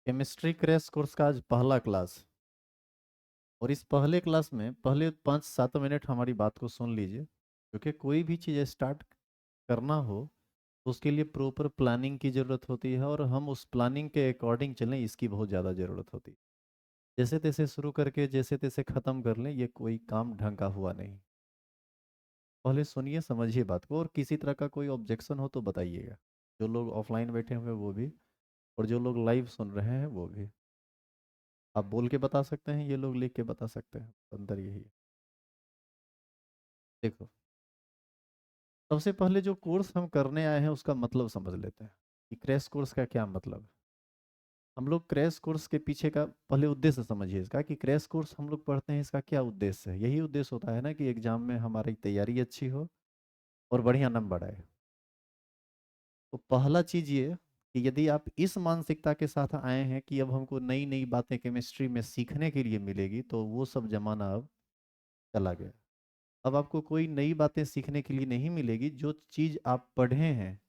Chemistry crash course का आज पहला क्लास। और इस पहले क्लास में पहले 5-7 मिनट हमारी बात को सुन लीजिए, क्योंकि कोई भी चीज़ स्टार्ट करना हो तो उसके लिए प्रॉपर प्लानिंग की ज़रूरत होती है, और हम उस प्लानिंग के अकॉर्डिंग चलें इसकी बहुत ज़्यादा ज़रूरत होती है। जैसे तैसे शुरू करके जैसे तैसे ख़त्म कर लें, ये कोई काम ढंग का हुआ नहीं। पहले सुनिए, समझिए बात को, और किसी तरह का कोई ऑब्जेक्शन हो तो बताइएगा। जो लोग ऑफलाइन बैठे हुए हैं वो भी, और जो लोग लाइव सुन रहे हैं वो भी। आप बोल के बता सकते हैं, ये लोग लिख के बता सकते हैं, अंतर यही है। देखो, सबसे पहले जो कोर्स हम करने आए हैं उसका मतलब समझ लेते हैं कि क्रैश कोर्स का क्या मतलब है। हम लोग क्रैश कोर्स के पीछे का पहले उद्देश्य समझिए इसका, कि क्रैश कोर्स हम लोग पढ़ते हैं, इसका क्या उद्देश्य है। यही उद्देश्य होता है ना कि एग्जाम में हमारी तैयारी अच्छी हो और बढ़िया नंबर आए। तो पहला चीज ये कि यदि आप इस मानसिकता के साथ आए हैं कि अब हमको नई नई बातें केमिस्ट्री में सीखने के लिए मिलेगी, तो वो सब जमाना अब चला गया। अब आपको कोई नई बातें सीखने के लिए नहीं मिलेगी। जो चीज़ आप पढ़े हैं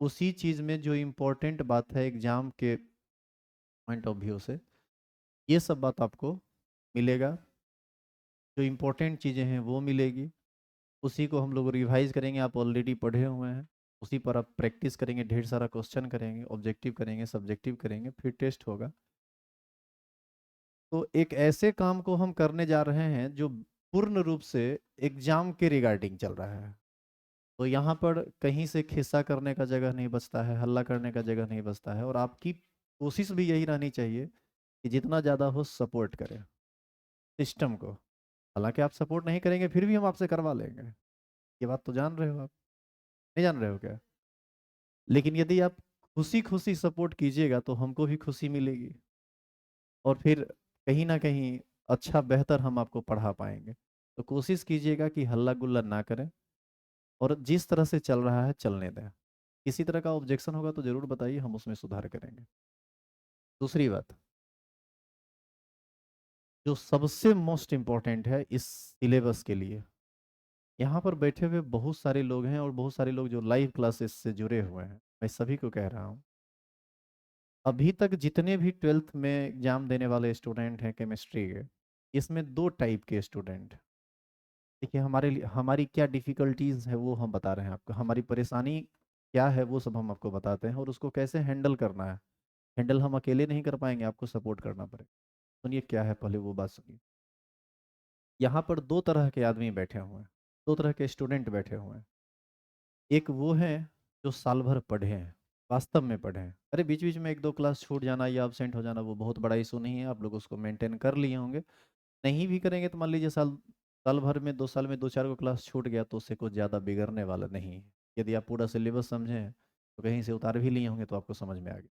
उसी चीज़ में जो इम्पोर्टेंट बात है एग्जाम के पॉइंट ऑफ व्यू से, ये सब बात आपको मिलेगा। जो इम्पोर्टेंट चीज़ें हैं वो मिलेगी, उसी को हम लोग रिवाइज करेंगे। आप ऑलरेडी पढ़े हुए हैं, उसी पर आप प्रैक्टिस करेंगे, ढेर सारा क्वेश्चन करेंगे, ऑब्जेक्टिव करेंगे, सब्जेक्टिव करेंगे, फिर टेस्ट होगा। तो एक ऐसे काम को हम करने जा रहे हैं जो पूर्ण रूप से एग्जाम के रिगार्डिंग चल रहा है। तो यहाँ पर कहीं से खिस्सा करने का जगह नहीं बचता है, हल्ला करने का जगह नहीं बचता है, और आपकी कोशिश भी यही रहनी चाहिए कि जितना ज़्यादा हो सपोर्ट करें सिस्टम को। हालांकि आप सपोर्ट नहीं करेंगे फिर भी हम आपसे करवा लेंगे, ये बात तो जान रहे हो आप, नहीं जान रहे हो क्या? लेकिन यदि आप खुशी खुशी सपोर्ट कीजिएगा तो हमको भी खुशी मिलेगी, और फिर कहीं ना कहीं अच्छा बेहतर हम आपको पढ़ा पाएंगे। तो कोशिश कीजिएगा कि हल्ला गुल्ला ना करें, और जिस तरह से चल रहा है चलने दें। किसी तरह का ऑब्जेक्शन होगा तो ज़रूर बताइए, हम उसमें सुधार करेंगे। दूसरी बात, जो सबसे मोस्ट इम्पॉर्टेंट है इस सिलेबस के लिए, यहाँ पर बैठे हुए बहुत सारे लोग हैं, और बहुत सारे लोग जो लाइव क्लासेस से जुड़े हुए हैं, मैं सभी को कह रहा हूँ। अभी तक जितने भी 12th में एग्जाम देने वाले स्टूडेंट हैं केमिस्ट्री के, इसमें दो टाइप के स्टूडेंट। देखिए, हमारे लिए हमारी क्या डिफ़िकल्टीज़ है वो हम बता रहे हैं आपको, हमारी परेशानी क्या है वो सब हम आपको बताते हैं, और उसको कैसे हैंडल करना है। हैंडल हम अकेले नहीं कर पाएंगे, आपको सपोर्ट करना पड़ेगा। सुनिए क्या है, पहले वो बात सुनिए। यहाँ पर दो तरह के आदमी बैठे हुए हैं, दो तरह के स्टूडेंट बैठे हुए हैं। एक वो हैं जो साल भर पढ़े हैं, वास्तव में पढ़े हैं। अरे बीच बीच में एक दो क्लास छूट जाना या absent हो जाना वो बहुत बड़ा इशू नहीं है, आप लोग उसको मेंटेन कर लिए होंगे। नहीं भी करेंगे तो मान लीजिए साल साल भर में 2 साल में 2-4 को क्लास छूट गया तो उससे कुछ ज़्यादा बिगड़ने वाला नहीं है। यदि आप पूरा सिलेबस समझें तो कहीं से उतार भी लिए होंगे तो आपको समझ में आ गया।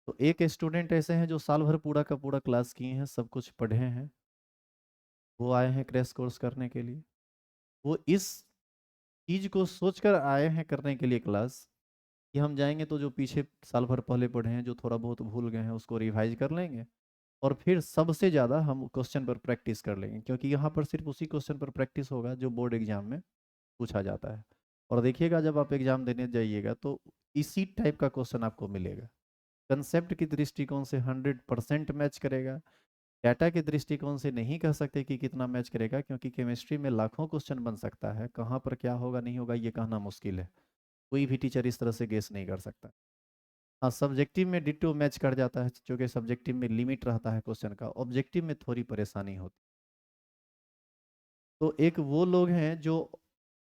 तो एक स्टूडेंट ऐसे हैं जो साल भर पूरा का पूरा क्लास किए हैं, सब कुछ पढ़े हैं, वो आए हैं क्रैश कोर्स करने के लिए। वो इस चीज को सोचकर आए हैं करने के लिए क्लास, कि हम जाएंगे तो जो पीछे साल भर पहले पढ़े हैं, जो थोड़ा बहुत भूल गए हैं, उसको रिवाइज कर लेंगे, और फिर सबसे ज़्यादा हम क्वेश्चन पर प्रैक्टिस कर लेंगे, क्योंकि यहाँ पर सिर्फ उसी क्वेश्चन पर प्रैक्टिस होगा जो बोर्ड एग्जाम में पूछा जाता है। और देखिएगा जब आप एग्जाम देने जाइएगा तो इसी टाइप का क्वेश्चन आपको मिलेगा। कंसेप्ट की दृष्टिकोण से 100% मैच करेगा। डाटा के दृष्टिकोण से नहीं कह सकते कि कितना मैच करेगा, क्योंकि केमिस्ट्री में लाखों क्वेश्चन बन सकता है, कहाँ पर क्या होगा नहीं होगा ये कहना मुश्किल है। कोई भी टीचर इस तरह से गेस नहीं कर सकता। हाँ, सब्जेक्टिव में डिट्टो मैच कर जाता है, क्योंकि सब्जेक्टिव में लिमिट रहता है क्वेश्चन का, ऑब्जेक्टिव में थोड़ी परेशानी होती। तो एक वो लोग हैं जो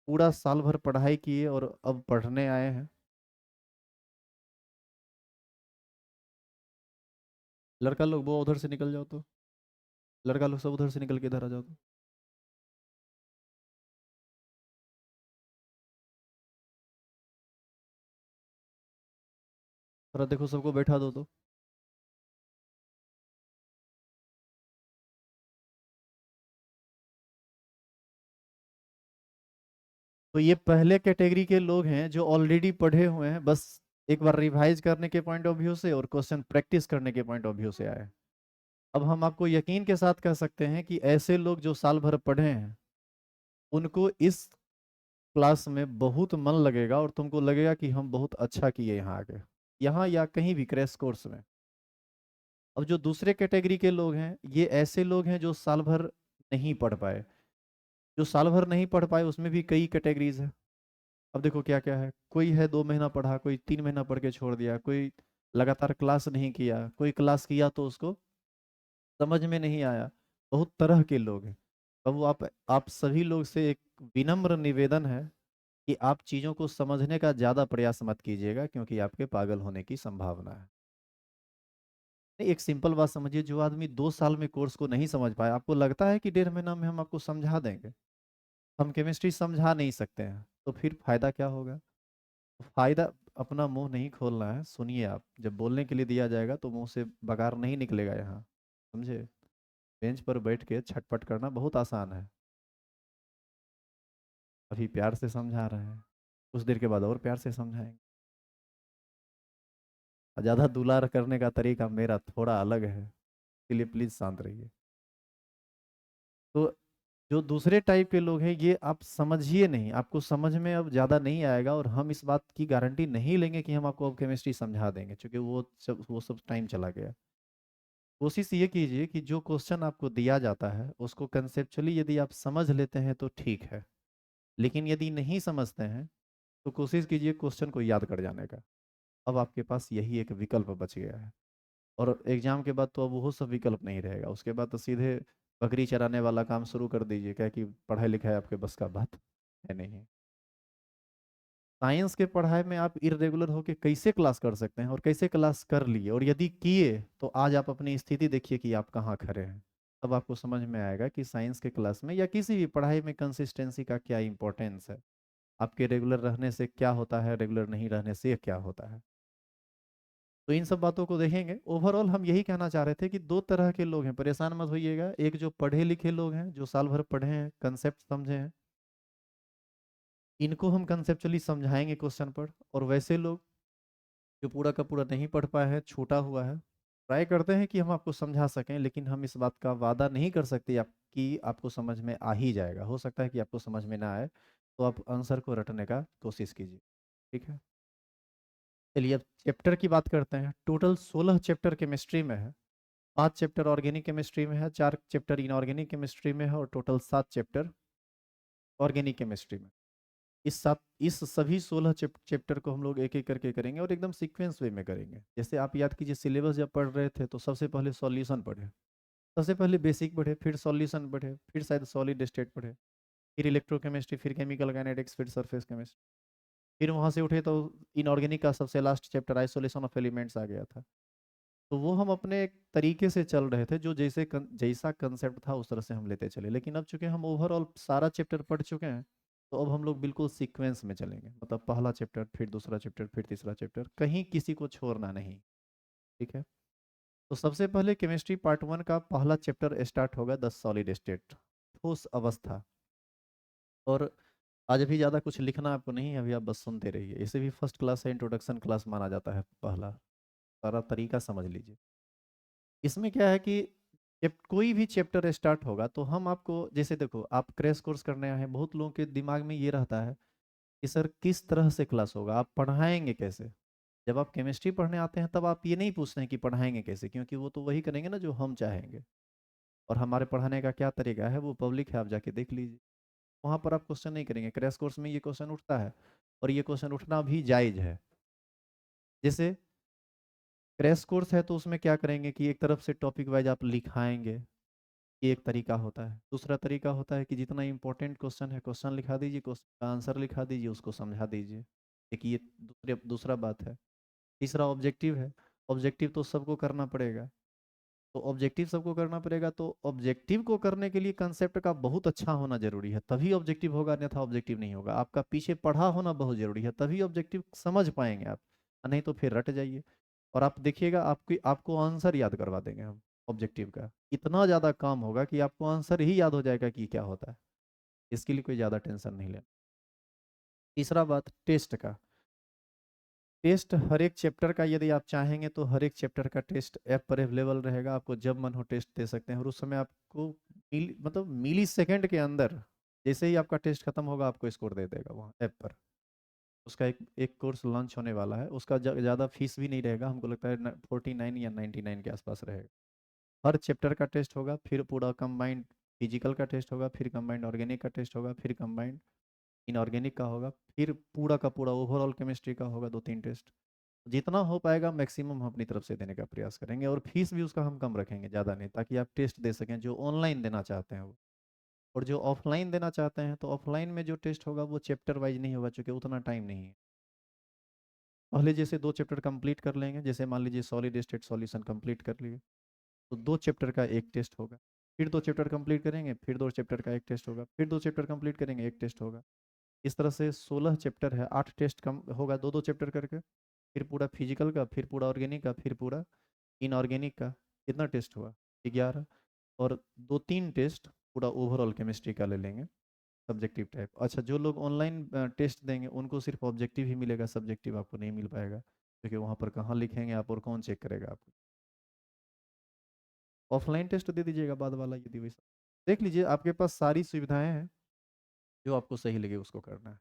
पूरा साल भर पढ़ाई किए और अब पढ़ने आए हैं। लड़का लोग वो उधर से निकल जाओ तो, लड़का लोग सब उधर से निकल के इधर आ जाओ तो। थोड़ा देखो सबको बैठा दो तो। तो ये पहले कैटेगरी के लोग हैं जो ऑलरेडी पढ़े हुए हैं, बस एक बार रिवाइज करने के पॉइंट ऑफ व्यू से और क्वेश्चन प्रैक्टिस करने के पॉइंट ऑफ व्यू से आए। अब हम आपको यकीन के साथ कह सकते हैं कि ऐसे लोग जो साल भर पढ़े हैं उनको इस क्लास में बहुत मन लगेगा, और तुमको लगेगा कि हम बहुत अच्छा किए यहाँ आके। यहाँ या कहीं भी क्रैश कोर्स में। अब जो दूसरे कैटेगरी के लोग हैं, ये ऐसे लोग हैं जो साल भर नहीं पढ़ पाए। जो साल भर नहीं पढ़ पाए उसमें भी कई कैटेगरीज है। अब देखो क्या क्या है, कोई है 2 महीना पढ़ा, कोई 3 महीना पढ़ के छोड़ दिया, कोई लगातार क्लास नहीं किया, कोई क्लास किया तो उसको समझ में नहीं आया। बहुत तरह के लोग हैं। अब वो आप सभी लोग से एक विनम्र निवेदन है कि आप चीज़ों को समझने का ज़्यादा प्रयास मत कीजिएगा, क्योंकि आपके पागल होने की संभावना है। नहीं, एक सिंपल बात समझिए, जो आदमी 2 साल में कोर्स को नहीं समझ पाया, आपको लगता है कि 1.5 महीना में हम आपको समझा देंगे? हम केमिस्ट्री समझा नहीं सकते हैं, तो फिर फायदा क्या होगा? फायदा, अपना मुंह नहीं खोलना है, सुनिए। आप जब बोलने के लिए दिया जाएगा तो मुंह से बगार नहीं निकलेगा यहाँ, समझे? बेंच पर बैठ के छटपट करना बहुत आसान है। अभी प्यार से समझा रहे हैं, कुछ देर के बाद और प्यार से समझाएंगे। और ज़्यादा दुलार करने का तरीका मेरा थोड़ा अलग है, इसलिए प्लीज़ शांत रहिए। तो जो दूसरे टाइप के लोग हैं, ये आप समझिए नहीं, आपको समझ में अब ज़्यादा नहीं आएगा, और हम इस बात की गारंटी नहीं लेंगे कि हम आपको अब केमिस्ट्री समझा देंगे, क्योंकि वो सब टाइम चला गया। कोशिश ये कीजिए कि जो क्वेश्चन आपको दिया जाता है उसको कंसेप्चुअली यदि आप समझ लेते हैं तो ठीक है, लेकिन यदि नहीं समझते हैं तो कोशिश कीजिए क्वेश्चन को याद कर जाने का। अब आपके पास यही एक विकल्प बच गया है, और एग्जाम के बाद तो अब वो सब विकल्प नहीं रहेगा। उसके बाद तो सीधे बकरी चराने वाला काम शुरू कर दीजिए, क्या कि पढ़ाई लिखाई आपके बस का बात है नहीं। साइंस के पढ़ाई में आप इरेगुलर होके कैसे क्लास कर सकते हैं, और कैसे क्लास कर लिए, और यदि किए तो आज आप अपनी स्थिति देखिए कि आप कहाँ खड़े हैं। तब आपको समझ में आएगा कि साइंस के क्लास में या किसी भी पढ़ाई में कंसिस्टेंसी का क्या इंपॉर्टेंस है, आपके रेगुलर रहने से क्या होता है, रेगुलर नहीं रहने से क्या होता है। तो इन सब बातों को देखेंगे। ओवरऑल हम यही कहना चाह रहे थे कि दो तरह के लोग हैं, परेशान मत होइएगा। एक जो पढ़े लिखे लोग हैं, जो साल भर पढ़े हैं, कंसेप्ट समझे हैं, इनको हम कंसेप्चुअली समझाएंगे क्वेश्चन पर। और वैसे लोग जो पूरा का पूरा नहीं पढ़ पाए हैं, छूटा हुआ है, ट्राई करते हैं कि हम आपको समझा सकें, लेकिन हम इस बात का वादा नहीं कर सकते कि आपको समझ में आ ही जाएगा। हो सकता है कि आपको समझ में ना आए, तो आप आंसर को रटने का कोशिश कीजिए। ठीक है, चलिए अब चैप्टर की बात करते हैं। टोटल 16 चैप्टर केमिस्ट्री में है। 5 चैप्टर ऑर्गेनिक केमिस्ट्री में है, 4 चैप्टर इनऑर्गेनिक केमिस्ट्री में है, और टोटल 7 चैप्टर ऑर्गेनिक केमिस्ट्री में। इस सभी 16 चैप्टर को हम लोग एक एक करके करेंगे, और एकदम सीक्वेंस वे में करेंगे। जैसे आप याद कीजिए, सिलेबस जब पढ़ रहे थे तो सबसे पहले सॉल्यूशन पढ़े, सबसे पहले बेसिक पढ़े, फिर सॉल्यूशन पढ़े, फिर शायद सॉलिड स्टेट पढ़े, फिर इलेक्ट्रोकेमिस्ट्री, फिर केमिकल काइनेटिक्स, फिर सरफेस केमिस्ट्री। फिर वहाँ से उठे तो इनऑर्गेनिक का सबसे last chapter isolation of elements आ गया था। तो वो हम अपने एक तरीके से चल रहे थे, जो जैसा कंसेप्ट था उस तरह से हम लेते चले। लेकिन अब चूंकि हम ओवरऑल सारा चैप्टर पढ़ चुके हैं, तो अब हम लोग बिल्कुल सीक्वेंस में चलेंगे, मतलब पहला चैप्टर, फिर दूसरा चैप्टर, फिर तीसरा चैप्टर, कहीं किसी को छोड़ना नहीं। ठीक है, तो सबसे पहले केमिस्ट्री पार्ट 1 का पहला चैप्टर स्टार्ट होगा, द सॉलिड स्टेट, ठोस अवस्था। और आज भी ज़्यादा कुछ लिखना आपको नहीं है, अभी आप बस सुनते रहिए। इसे भी फर्स्ट क्लास है, इंट्रोडक्शन क्लास माना जाता है पहला। सारा तरीका समझ लीजिए। इसमें क्या है कि जब कोई भी चैप्टर स्टार्ट होगा तो हम आपको, जैसे देखो आप क्रैश कोर्स करने आए हैं, बहुत लोगों के दिमाग में ये रहता है कि सर किस तरह से क्लास होगा, आप पढ़ाएंगे कैसे। जब आप केमिस्ट्री पढ़ने आते हैं तब आप ये नहीं पूछते हैं कि पढ़ाएंगे कैसे, क्योंकि वो तो वही करेंगे ना जो हम चाहेंगे। और हमारे पढ़ाने का क्या तरीका है वो पब्लिक है, आप जाके देख लीजिए। वहाँ पर आप क्वेश्चन नहीं करेंगे। क्रैश कोर्स में ये क्वेश्चन उठता है, और ये क्वेश्चन उठना भी जायज़ है। जैसे क्रैश कोर्स है तो उसमें क्या करेंगे कि एक तरफ से टॉपिक वाइज आप लिखाएंगे, ये एक तरीका होता है। दूसरा तरीका होता है कि जितना इंपॉर्टेंट क्वेश्चन है, क्वेश्चन लिखा दीजिए, क्वेश्चन का आंसर लिखा दीजिए, उसको समझा दीजिए। एक ये दूसरा बात है। तीसरा ऑब्जेक्टिव है। ऑब्जेक्टिव तो सबको करना पड़ेगा। तो ऑब्जेक्टिव सबको करना पड़ेगा, तो ऑब्जेक्टिव को करने के लिए कंसेप्ट का बहुत अच्छा होना जरूरी है, तभी ऑब्जेक्टिव होगा, अन्यथा ऑब्जेक्टिव नहीं होगा। आपका पीछे पढ़ा होना बहुत जरूरी है, तभी ऑब्जेक्टिव समझ पाएंगे आप, नहीं तो फिर रट जाइए। और आप देखिएगा, आपको आंसर याद करवा देंगे हम। ऑब्जेक्टिव का इतना ज़्यादा काम होगा कि आपको आंसर ही याद हो जाएगा कि क्या होता है। इसके लिए कोई ज़्यादा टेंशन नहीं लेना। तीसरा बात, टेस्ट का। टेस्ट हर एक चैप्टर का यदि आप चाहेंगे तो हर एक चैप्टर का टेस्ट ऐप पर अवेलेबल रहेगा। आपको जब मन हो टेस्ट दे सकते हैं, और उस समय आपको मतलब मिली सेकेंड के अंदर, जैसे ही आपका टेस्ट खत्म होगा आपको स्कोर दे देगा वहाँ ऐप पर। उसका एक एक कोर्स लॉन्च होने वाला है, उसका ज़्यादा फीस भी नहीं रहेगा, हमको लगता है 49 या 99 के आसपास रहेगा। हर चैप्टर का टेस्ट होगा, फिर पूरा कंबाइंड फिजिकल का टेस्ट होगा, फिर कंबाइंड ऑर्गेनिक का टेस्ट होगा, फिर कंबाइंड इनऑर्गेनिक का होगा, फिर पूरा का पूरा ओवरऑल केमिस्ट्री का होगा, 2-3 टेस्ट। जितना हो पाएगा मैक्सिमम हम अपनी तरफ से देने का प्रयास करेंगे, और फीस भी उसका हम कम रखेंगे, ज़्यादा नहीं, ताकि आप टेस्ट दे सकें जो ऑनलाइन देना चाहते हैं वो। और जो ऑफलाइन देना चाहते हैं तो ऑफलाइन में जो टेस्ट होगा वो चैप्टर वाइज नहीं होगा, चूँकि उतना टाइम नहीं है। पहले जैसे 2 चैप्टर कंप्लीट कर लेंगे, जैसे मान लीजिए सॉलिड स्टेट सॉल्यूशन कंप्लीट कर लिए, तो 2 चैप्टर का एक टेस्ट होगा। फिर 2 चैप्टर कंप्लीट करेंगे, फिर 2 चैप्टर का एक टेस्ट होगा, फिर 2 चैप्टर कंप्लीट करेंगे, एक टेस्ट होगा। इस तरह से 16 चैप्टर है, 8 टेस्ट कम होगा, 2-2 चैप्टर करके। फिर पूरा फिजिकल का, फिर पूरा ऑर्गेनिक का, फिर पूरा इनऑर्गेनिक का। कितना टेस्ट हुआ? 11। और 2-3 टेस्ट पूरा ओवरऑल केमिस्ट्री का ले लेंगे, सब्जेक्टिव टाइप। अच्छा, जो लोग ऑनलाइन टेस्ट देंगे उनको सिर्फ ऑब्जेक्टिव ही मिलेगा, सब्जेक्टिव आपको नहीं मिल पाएगा, क्योंकि वहाँ पर कहाँ लिखेंगे आप और कौन चेक करेगा आपको। ऑफलाइन टेस्ट दे दीजिएगा बाद वाला, यदि वैसा। देख लीजिए, आपके पास सारी सुविधाएं हैं, जो आपको सही लगे उसको करना है।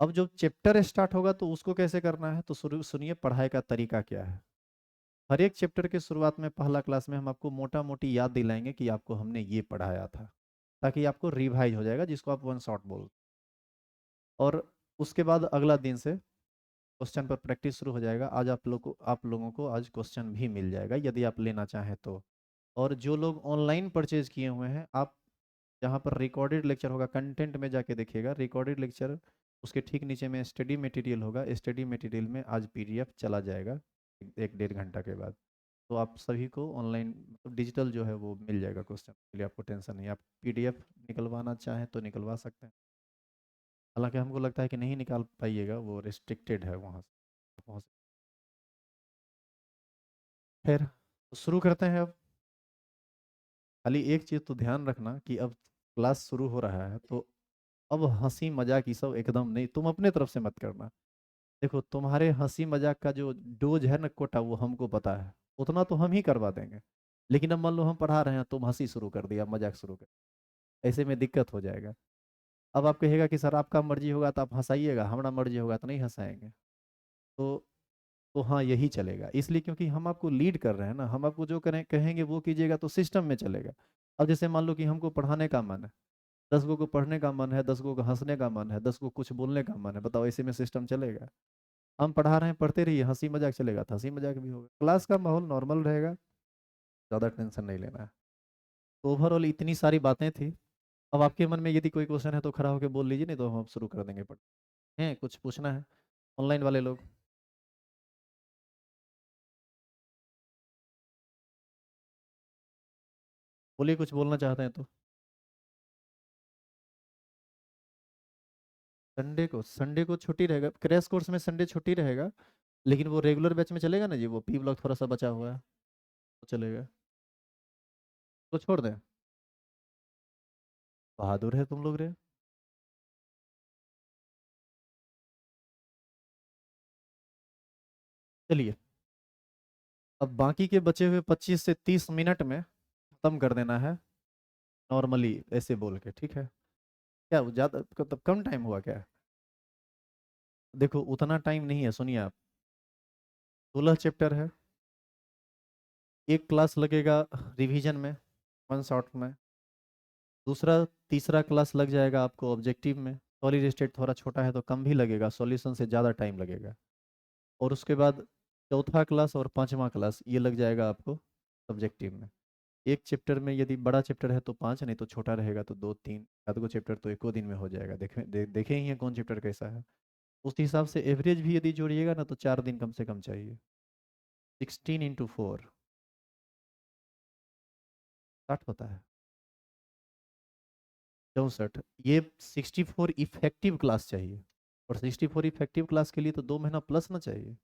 अब जो चैप्टर स्टार्ट होगा तो उसको कैसे करना है, तो शुरू सुनिए पढ़ाई का तरीका क्या है। हर एक चैप्टर के शुरुआत में पहला क्लास में हम आपको मोटा मोटी याद दिलाएंगे कि आपको हमने ये पढ़ाया था, ताकि आपको रिवाइज हो जाएगा, जिसको आप वन शॉट बोल। और उसके बाद अगला दिन से क्वेश्चन पर प्रैक्टिस शुरू हो जाएगा। आज आप लोगों को आज क्वेश्चन भी मिल जाएगा, यदि आप लेना चाहें तो। और जो लोग ऑनलाइन परचेज किए हुए हैं, आप जहाँ पर रिकॉर्डेड लेक्चर होगा, कंटेंट में जाके देखिएगा रिकॉर्डेड लेक्चर, उसके ठीक नीचे में स्टडी मटेरियल होगा। स्टडी मटेरियल में आज पीडीएफ चला जाएगा 1-1.5 घंटा के बाद। तो आप सभी को ऑनलाइन मतलब डिजिटल जो है वो मिल जाएगा, क्वेश्चन के लिए आपको टेंशन नहीं। आप पीडीएफ निकलवाना चाहें तो निकलवा सकते हैं, हालांकि हमको लगता है कि नहीं निकाल पाइएगा, वो रिस्ट्रिक्टेड है वहाँ से पहुँच। खैर, तो शुरू करते हैं अब। खाली एक चीज़ तो ध्यान रखना कि अब क्लास शुरू हो रहा है, तो अब हंसी मजाक ये सब एकदम नहीं, तुम अपने तरफ से मत करना। देखो, तुम्हारे हंसी मजाक का जो डोज है ना, कोटा, वो हमको पता है, उतना तो हम ही करवा देंगे। लेकिन अब मान लो हम पढ़ा रहे हैं, तुम हंसी शुरू कर दिया, मजाक शुरू कर, ऐसे में दिक्कत हो जाएगा। अब आप कहेगा कि सर आपका मर्जी होगा तो आप हंसाइएगा, हमारा मर्जी होगा तो नहीं हंसाएंगे। तो तो हाँ, यही चलेगा, इसलिए क्योंकि हम आपको लीड कर रहे हैं ना, हम आपको जो करें कहेंगे वो कीजिएगा, तो सिस्टम में चलेगा। अब जैसे मान लो कि हमको पढ़ाने का मन है, 10 गो को पढ़ने का मन है, 10 गो को हंसने का मन है, 10 को कुछ बोलने का मन है, बताओ ऐसे में सिस्टम चलेगा? हम पढ़ा रहे हैं, पढ़ते रहिए, हंसी मजाक चलेगा तो हंसी मजाक भी होगा, क्लास का माहौल नॉर्मल रहेगा, ज़्यादा टेंशन नहीं लेना है। तो ओवरऑल इतनी सारी बातें थी। अब आपके मन में यदि कोई क्वेश्चन है तो खड़ा होकर बोल लीजिए, नहीं तो हम शुरू कर देंगे। पढ़ हैं, कुछ पूछना है ऑनलाइन वाले लोग? बोलिए, कुछ बोलना चाहते हैं तो। संडे को छुट्टी रहेगा, क्रैश कोर्स में संडे छुट्टी रहेगा। लेकिन वो रेगुलर बैच में चलेगा ना जी, वो पी ब्लॉक थोड़ा सा बचा हुआ है, वो चलेगा। तो छोड़ दें? बहादुर है तुम लोग रे। चलिए, अब बाकी के बचे हुए 25 से 30 मिनट में खत्म कर देना है, नॉर्मली ऐसे बोल के, ठीक है? क्या वो ज़्यादा तब कम टाइम हुआ क्या? देखो, उतना टाइम नहीं है, सुनिए आप। 16 चैप्टर है, एक क्लास लगेगा रिवीजन में, वन शॉट में। दूसरा तीसरा क्लास लग जाएगा आपको ऑब्जेक्टिव में। सॉलिड स्टेट थोड़ा छोटा है तो कम भी लगेगा, सॉल्यूशन से ज़्यादा टाइम लगेगा। और उसके बाद चौथा क्लास और पांचवा क्लास ये लग जाएगा आपको सब्जेक्टिव में। एक चैप्टर में यदि बड़ा चैप्टर है तो 5, नहीं तो छोटा रहेगा तो 2-3, आध को चैप्टर तो एको दिन में हो जाएगा। देखे ही है कौन चैप्टर कैसा है। उस हिसाब से एवरेज भी यदि जोड़िएगा ना, तो 4 दिन कम से कम चाहिए। 16 × 4 60 होता है, 64। ये 64 इफेक्टिव क्लास चाहिए, और 64 इफेक्टिव क्लास के लिए तो 2 महीना प्लस ना चाहिए।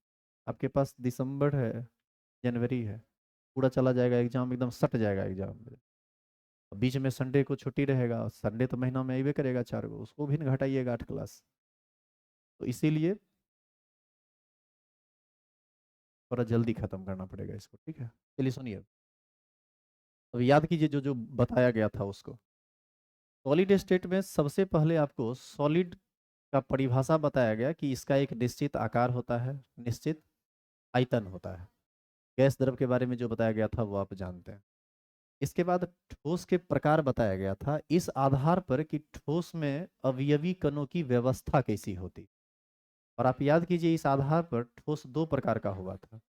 आपके पास दिसंबर है, जनवरी है, पूरा चला जाएगा, एग्जाम एकदम सट जाएगा एग्जाम में। बीच में संडे को छुट्टी रहेगा, संडे तो महीना में अबे करेगा 4 गो, उसको भी न घटाइएगा 8 क्लास। तो इसीलिए थोड़ा जल्दी खत्म करना पड़ेगा इसको, ठीक है? चलिए सुनिए, अब याद कीजिए जो जो बताया गया था उसको। सॉलिड स्टेट में सबसे पहले आपको सॉलिड का परिभाषा बताया गया कि इसका एक निश्चित आकार होता है, निश्चित आयतन होता है। गैस द्रव के बारे में जो बताया गया था वो आप जानते हैं। इसके बाद ठोस के प्रकार बताया गया था, इस आधार पर कि ठोस में अवयवी कणों की व्यवस्था कैसी होती। और आप याद कीजिए इस आधार पर ठोस दो प्रकार का हुआ था,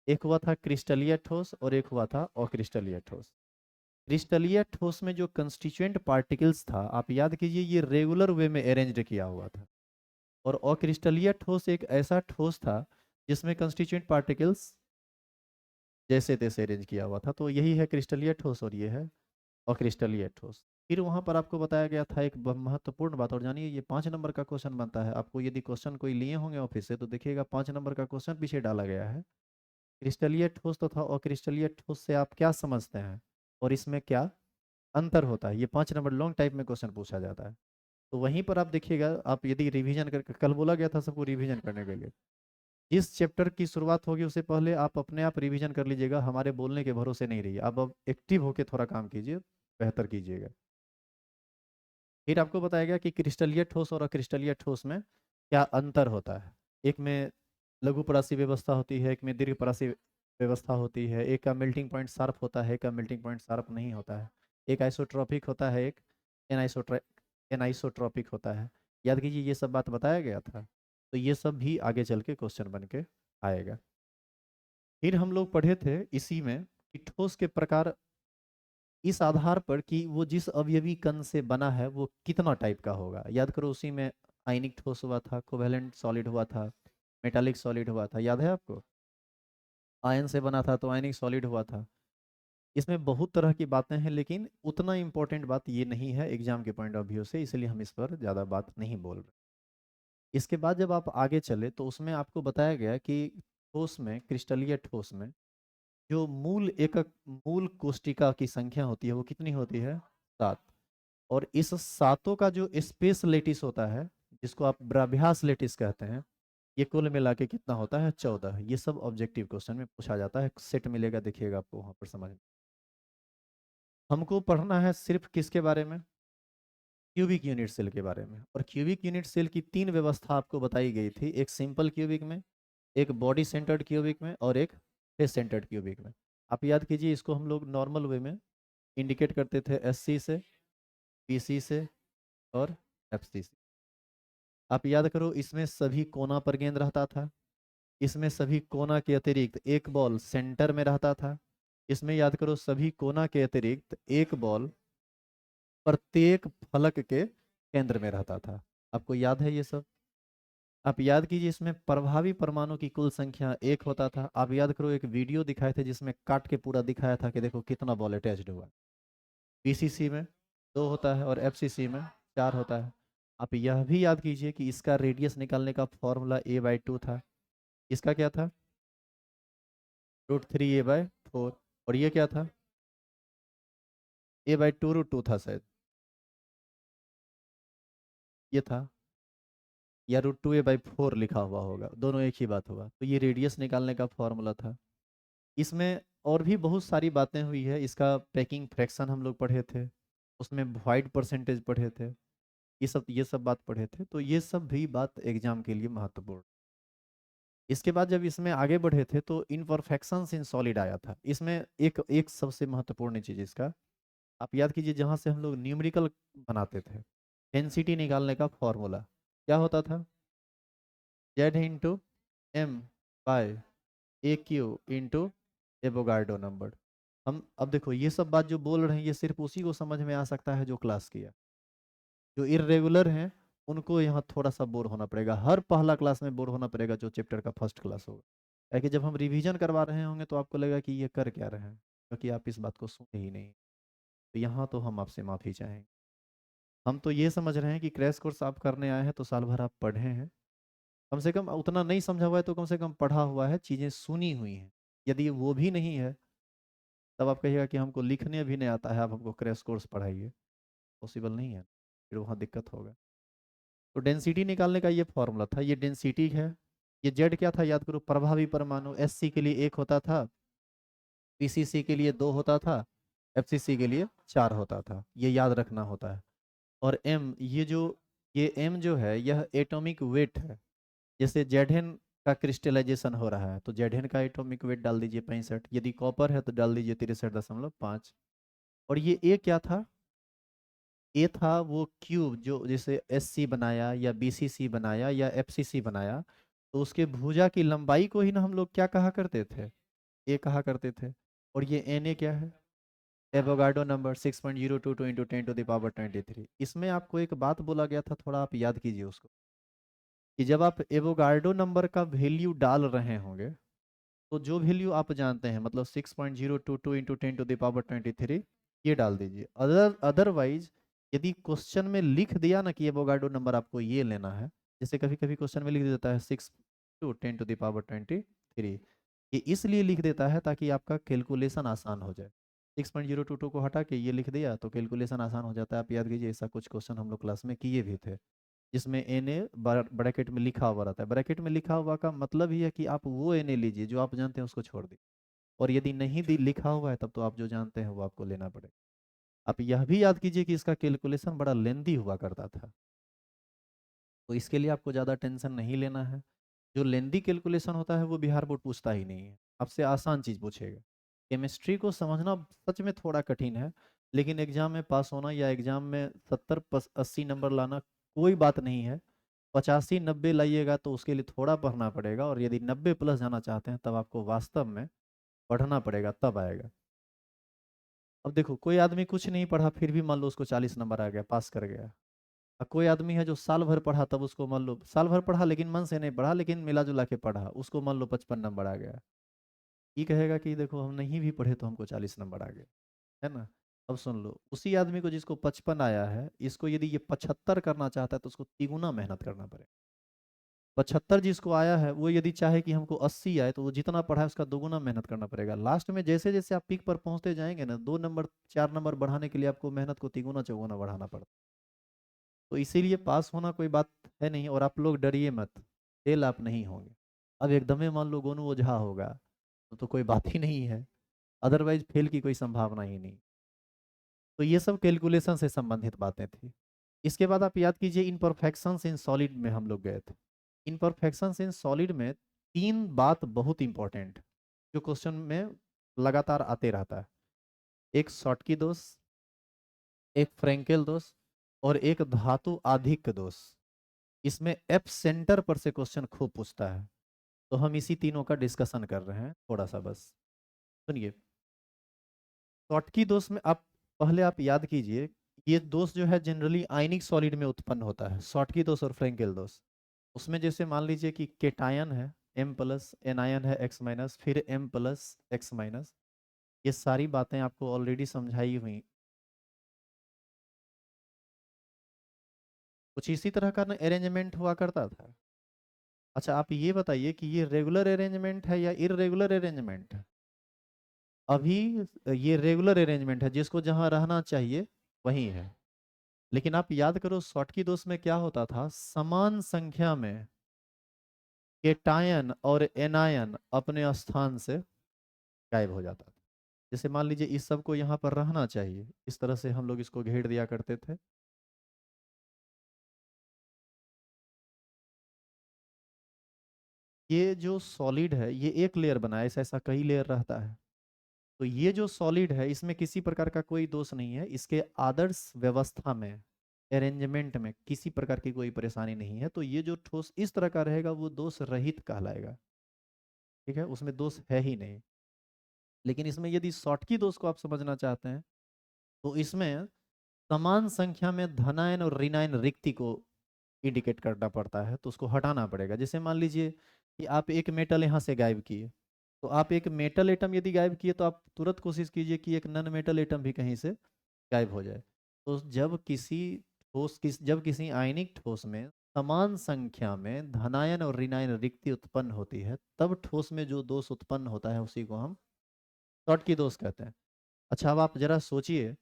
एक हुआ था क्रिस्टलीय ठोस और एक हुआ था अक्रिस्टलीय ठोस। क्रिस्टलीय ठोस में जो कंस्टिट्यूएंट पार्टिकल्स था, आप याद कीजिए ये रेगुलर वे में अरेंज्ड किया हुआ था। और अक्रिस्टलीय ठोस एक ऐसा ठोस था जिसमें कंस्टिट्यूएंट पार्टिकल्स जैसे तैसे अरेंज किया हुआ था। तो यही है क्रिस्टलीय ठोस और ये है अक्रिस्टलीय ठोस। फिर वहां पर आपको बताया गया था एक महत्वपूर्ण बात, और जानिए ये 5 नंबर का क्वेश्चन बनता है आपको, यदि क्वेश्चन कोई लिए होंगे ऑफिस से तो देखिएगा 5 नंबर का क्वेश्चन पीछे डाला गया है। क्रिस्टलीय ठोस तथा अक्रिस्टलीय ठोस से आप क्या समझते हैं और इसमें क्या अंतर होता है, ये 5 नंबर लॉन्ग टाइप में क्वेश्चन पूछा जाता है। तो वहीं पर आप देखिएगा, आप यदि रिवीजन करके, कल बोला गया था सबको रिवीजन करने के लिए, जिस चैप्टर की शुरुआत होगी उससे पहले आप अपने आप रिवीजन कर लीजिएगा, हमारे बोलने के भरोसे नहीं रहिए। आप अब एक्टिव होकर थोड़ा काम कीजिए, बेहतर कीजिएगा। फिर आपको बताया गया कि क्रिस्टलीय ठोस और अक्रिस्टलीय ठोस में क्या अंतर होता है। एक में लघु परासी व्यवस्था होती है, एक में दीर्घ परासी व्यवस्था होती है, एक का मेल्टिंग पॉइंट शार्प होता है, एक का मेल्टिंग पॉइंट शार्प नहीं होता है, एक आइसोट्रॉपिक होता है, एक एनाइसोट्र एनाइसोट्रॉपिक होता है। याद कीजिए ये सब बात बताया गया था, तो ये सब भी आगे चल के क्वेश्चन बन के आएगा। फिर हम लोग पढ़े थे इसी में कि ठोस के प्रकार इस आधार पर कि वो जिस अवयवी कण से बना है वो कितना टाइप का होगा। याद करो उसी में आयनिक ठोस हुआ था, कोवेलेंट सॉलिड हुआ था, मेटालिक सॉलिड हुआ था, याद है आपको। आयन से बना था तो आयनिक सॉलिड हुआ था। इसमें बहुत तरह की बातें हैं, लेकिन उतना इंपॉर्टेंट बात ये नहीं है एग्जाम के पॉइंट ऑफ व्यू से, इसलिए हम इस पर ज़्यादा बात नहीं बोल रहे। इसके बाद जब आप आगे चले तो उसमें आपको बताया गया कि ठोस में, क्रिस्टलीय ठोस में जो मूल एकक, मूल कोष्टिका की संख्या होती है वो कितनी होती है, 7। और इस सातों का जो स्पेस लेटिस होता है, जिसको आप ब्राभ्यास लेटिस कहते हैं, ये कुल मिला के कितना होता है, 14। ये सब ऑब्जेक्टिव क्वेश्चन में पूछा जाता है, सेट मिलेगा देखिएगा आपको वहां पर समझ में। हमको पढ़ना है सिर्फ किसके बारे में, क्यूबिक यूनिट सेल के बारे में। और क्यूबिक यूनिट सेल की 3 व्यवस्था आपको बताई गई थी, एक सिंपल क्यूबिक में, एक बॉडी सेंटर्ड क्यूबिक में और एक फेस सेंटर्ड क्यूबिक में। आप याद कीजिए इसको हम लोग नॉर्मल वे में इंडिकेट करते थे SC से, PC से और FC से। आप याद करो इसमें सभी कोना पर गेंद रहता था, इसमें सभी कोना के अतिरिक्त एक बॉल सेंटर में रहता था, इसमें याद करो सभी कोना के अतिरिक्त एक बॉल प्रत्येक फलक के केंद्र में रहता था। आपको याद है ये सब। आप याद कीजिए इसमें प्रभावी परमाणु की कुल संख्या 1 होता था। आप याद करो एक वीडियो दिखाए थे जिसमें काट के पूरा दिखाया था कि देखो कितना बॉल अटैच्ड हुआ। PCC में 2 होता है और FCC में 4 होता है। आप यह भी याद कीजिए कि इसका रेडियस निकालने का फॉर्मूला a/2 था। इसका क्या था, √3a/4। और ये क्या था, a/2 √2 था शायद, ये था, या √2a/4 लिखा हुआ होगा, दोनों एक ही बात होगा। तो ये रेडियस निकालने का फॉर्मूला था। इसमें और भी बहुत सारी बातें हुई है, इसका पैकिंग फ्रैक्शन हम लोग पढ़े थे, उसमें वाइड परसेंटेज पढ़े थे, ये सब बात पढ़े थे। तो ये सब भी बात एग्जाम के लिए महत्वपूर्ण। इसके बाद जब इसमें आगे बढ़े थे तो इनपरफेक्शंस इन सॉलिड आया था। इसमें एक एक सबसे महत्वपूर्ण चीज इसका, आप याद कीजिए जहां से हम लोग न्यूमेरिकल बनाते थे, डेंसिटी निकालने का फॉर्मूला क्या होता था, Z × M/AQ into Avogadro number. हम अब देखो ये सब बात जो बोल रहे हैं ये सिर्फ उसी को समझ में आ सकता है जो क्लास किया। जो इरेगुलर हैं उनको यहाँ थोड़ा सा बोर होना पड़ेगा, हर पहला क्लास में बोर होना पड़ेगा जो चैप्टर का फर्स्ट क्लास होगा। ताकि जब हम रिवीजन करवा रहे होंगे तो आपको लगेगा कि ये कर क्या रहे हैं, क्योंकि आप इस बात को सुने ही नहीं। तो यहाँ तो हम आपसे माफ़ी चाहेंगे। हम तो ये समझ रहे हैं कि क्रैश कोर्स आप करने आए हैं तो साल भर आप पढ़े हैं, कम से कम उतना नहीं समझा हुआ है तो कम से कम पढ़ा हुआ है, चीज़ें सुनी हुई हैं। यदि वो भी नहीं है तब आप कहिएगा कि हमको लिखने भी नहीं आता है, आप हमको क्रैश कोर्स पढ़ाइए, पॉसिबल नहीं है, फिर वहाँ दिक्कत होगा। तो डेंसिटी निकालने का ये फॉर्मूला था, ये डेंसिटी है। ये जेड क्या था, याद करो प्रभावी परमाणु, SC के लिए 1 होता था, PCC के लिए 2 होता था, FCC के लिए 4 होता था, ये याद रखना होता है। और M, ये जो ये m जो है यह एटॉमिक वेट है। जैसे Zn का क्रिस्टलाइजेशन हो रहा है तो Zn का एटॉमिक वेट डाल दीजिए 65, यदि कॉपर है तो डाल दीजिए 63.5। और ये ए क्या था? ए था वो क्यूब जो जैसे SC बनाया या BCC बनाया या FCC बनाया, तो उसके भुजा की लंबाई को ही ना हम लोग क्या कहा करते थे? ए कहा करते थे। और ये Na क्या है? Avogadro number 6.022 into 10⁻23। इसमें आपको एक बात बोला गया था, थोड़ा आप याद कीजिए उसको, कि जब आप एवोगाड्रो नंबर का वैल्यू डाल रहे होंगे तो जो वैल्यू आप जानते हैं, मतलब 6.022 इंटू 10⁻23, ये डाल दीजिए। अदरवाइज यदि क्वेश्चन में लिख दिया ना कि एवोगाड्रो नंबर आपको ये लेना है, जैसे कभी कभी क्वेश्चन में लिख देता है 6 टू 10⁻23, ये इसलिए लिख देता है ताकि आपका कैलकुलेशन आसान हो जाए। 6.022 को हटा के ये लिख दिया तो कैलकुलेशन आसान हो जाता है। आप याद कीजिए, ऐसा कुछ क्वेश्चन हम लोग क्लास में किए भी थे, जिसमें एन ए ब्रैकेट में लिखा हुआ रहता है। ब्रैकेट में लिखा हुआ का मतलब ही है कि आप वो एन ए लीजिए जो आप जानते हैं, उसको छोड़ दीजिए। और यदि नहीं लिखा हुआ है तब तो आप जो जानते हैं वो आपको लेना पड़ेगा। आप यह भी याद कीजिए कि इसका कैलकुलेशन बड़ा लेंदी हुआ करता था, तो इसके लिए आपको ज़्यादा टेंशन नहीं लेना है। जो लेंदी कैलकुलेशन होता है वो बिहार बोर्ड पूछता ही नहीं है, आपसे आसान चीज़ पूछेगा। केमिस्ट्री को समझना सच में थोड़ा कठिन है, लेकिन एग्जाम में पास होना या एग्जाम में 70-80 नंबर लाना कोई बात नहीं है। 85-90 लाइएगा तो उसके लिए थोड़ा पढ़ना पड़ेगा, और यदि 90 प्लस जाना चाहते हैं तब आपको वास्तव में पढ़ना पड़ेगा, तब आएगा। अब देखो, कोई आदमी कुछ नहीं पढ़ा फिर भी मान लो उसको 40 नंबर आ गया, पास कर गया। और कोई आदमी है जो साल भर पढ़ा, तब उसको मान लो साल भर पढ़ा लेकिन मन से नहीं पढ़ा, लेकिन मिला जुला के पढ़ा, उसको मान लो 55 नंबर आ गया। ये कहेगा कि देखो हम नहीं भी पढ़े तो हमको 40 नंबर आ गए, है ना। अब सुन लो, उसी आदमी को जिसको 55 आया है, इसको यदि ये 75 करना चाहता है तो उसको तिगुना मेहनत करना पड़ेगा। 75 जिसको आया है वो यदि चाहे कि हमको 80 आए, तो वो जितना पढ़ा है उसका दोगुना मेहनत करना पड़ेगा। लास्ट में जैसे जैसे आप पीक पर पहुंचते जाएंगे ना, 2 नंबर 4 नंबर बढ़ाने के लिए आपको मेहनत को तिगुना चौगुना बढ़ाना पड़ता। तो इसीलिए पास होना कोई बात है नहीं, और आप लोग डरिए मत, फेल आप नहीं होंगे। अब एकदम मान लो गोनू ओझा होगा तो कोई बात ही नहीं है, अदरवाइज फेल की कोई संभावना ही नहीं। तो ये सब कैलकुलेशन से संबंधित बातें थी। इसके बाद आप याद कीजिए, इनपरफेक्शंस इन सॉलिड में हम लोग गए थे। इनपरफेक्शंस इन सॉलिड में 3 बात बहुत इंपॉर्टेंट, जो क्वेश्चन में लगातार आते रहता है। एक शॉटकी दोष, एक फ्रेंकेल दोष, और एक धातु आधिक्य दोष। इसमें एफ सेंटर पर से क्वेश्चन खूब पूछता है, तो हम इसी तीनों का डिस्कशन कर रहे हैं थोड़ा सा, बस सुनिए। शॉटकी दोष में आप पहले आप याद कीजिए, ये दोष जो है जनरली आयनिक सॉलिड में उत्पन्न होता है, शॉटकी दोष और फ्रेंकेल दोष। उसमें जैसे मान लीजिए कि केटायन है M+, एनायन है X-, फिर M+X-। ये सारी बातें आपको ऑलरेडी समझाई हुई। कुछ इसी तरह का ना अरेंजमेंट हुआ करता था। अच्छा, आप ये बताइए कि ये रेगुलर अरेंजमेंट है या इरेगुलर अरेंजमेंट है? अभी ये रेगुलर अरेंजमेंट है, जिसको जहां रहना चाहिए वहीं है। लेकिन आप याद करो, शॉटकी दोष में क्या होता था, समान संख्या में केटायन और एनायन अपने स्थान से गायब हो जाता था। जैसे मान लीजिए इस सब को यहाँ पर रहना चाहिए, इस तरह से हम लोग इसको घेर दिया करते थे। ये जो सॉलिड है ये एक लेयर बनाया, ऐसा ऐसा कई लेयर रहता है। तो ये जो सॉलिड है इसमें किसी प्रकार का कोई दोष नहीं है, इसके आदर्श व्यवस्था में, अरेंजमेंट में किसी प्रकार की कोई परेशानी नहीं है। तो ये जो ठोस इस तरह का रहेगा वो दोष रहित कहलाएगा, ठीक है, उसमें दोष है ही नहीं। लेकिन इसमें यदि शॉटकी दोष को आप समझना चाहते हैं, तो इसमें समान संख्या में धनायन और ऋणायन रिक्ति को इंडिकेट करना पड़ता है, तो उसको हटाना पड़ेगा। जैसे मान लीजिए कि आप एक मेटल यहाँ से गायब किए, तो आप एक मेटल एटम यदि गायब किए तो आप तुरंत कोशिश कीजिए कि एक नॉन मेटल एटम भी कहीं से गायब हो जाए। तो जब किसी आयनिक ठोस में समान संख्या में धनायन और ऋणायन रिक्ति उत्पन्न होती है, तब ठोस में जो दोष उत्पन्न होता है उसी को हम शॉटकी दोष कहते हैं। अच्छा, अब आप जरा सोचिए